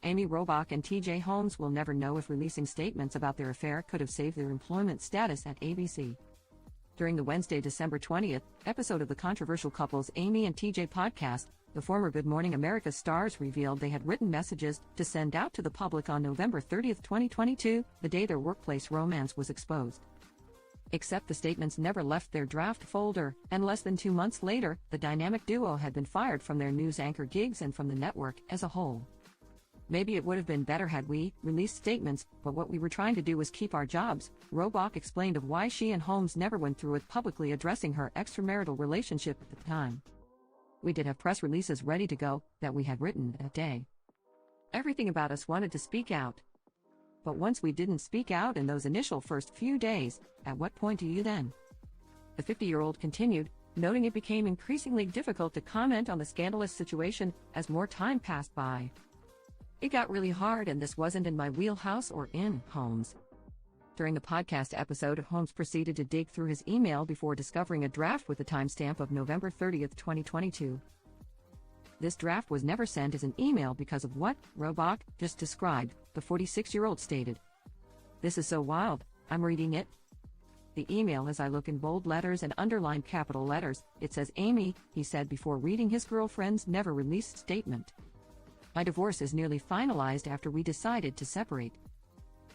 Amy Robach and TJ Holmes will never know if releasing statements about their affair could have saved their employment status at ABC. During the Wednesday, December 20th episode of the controversial couple's Amy and TJ podcast, the former Good Morning America stars revealed they had written messages to send out to the public on November 30, 2022, the day their workplace romance was exposed. Except the statements never left their draft folder, and less than 2 months later, the dynamic duo had been fired from their news anchor gigs and from the network as a whole. "Maybe it would have been better had we released statements, but what we were trying to do was keep our jobs," Robach explained of why she and Holmes never went through with publicly addressing her extramarital relationship at the time. "We did have press releases ready to go that we had written that day. Everything about us wanted to speak out. But once we didn't speak out in those initial first few days, at what point do you then?" The 50-year-old continued, noting it became increasingly difficult to comment on the scandalous situation as more time passed by. "It got really hard, and this wasn't in my wheelhouse or in Holmes." During the podcast episode, Holmes proceeded to dig through his email before discovering a draft with the timestamp of November 30, 2022. This draft was never sent as an email because of what Robach just described, the 46-year-old stated. "This is so wild, I'm reading it. The email, as I look in bold letters and underlined capital letters, it says Amy," he said before reading his girlfriend's never-released statement. "My divorce is nearly finalized after we decided to separate.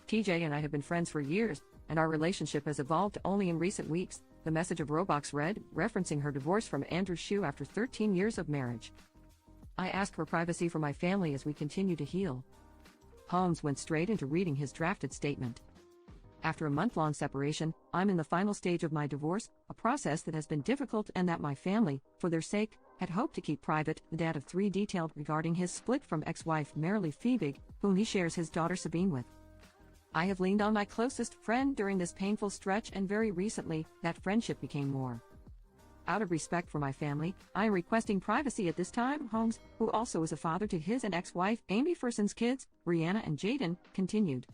TJ and I have been friends for years, and our relationship has evolved only in recent weeks," the message of Robach's read, referencing her divorce from Andrew Shue after 13 years of marriage. "I ask for privacy for my family as we continue to heal." Holmes went straight into reading his drafted statement. "After a month-long separation, I'm in the final stage of my divorce, a process that has been difficult and that my family, for their sake, had hoped to keep private," the dad of 3 detailed regarding his split from ex-wife Marilee Fiebig, whom he shares his daughter Sabine with. "I have leaned on my closest friend during this painful stretch, and very recently, that friendship became more. Out of respect for my family, I am requesting privacy at this time," Holmes, who also is a father to his and ex-wife Amy Furson's kids, Brianna and Jaden, continued.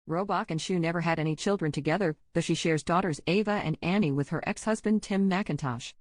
Robach and Shue never had any children together, though she shares daughters Ava and Annie with her ex-husband Tim McIntosh.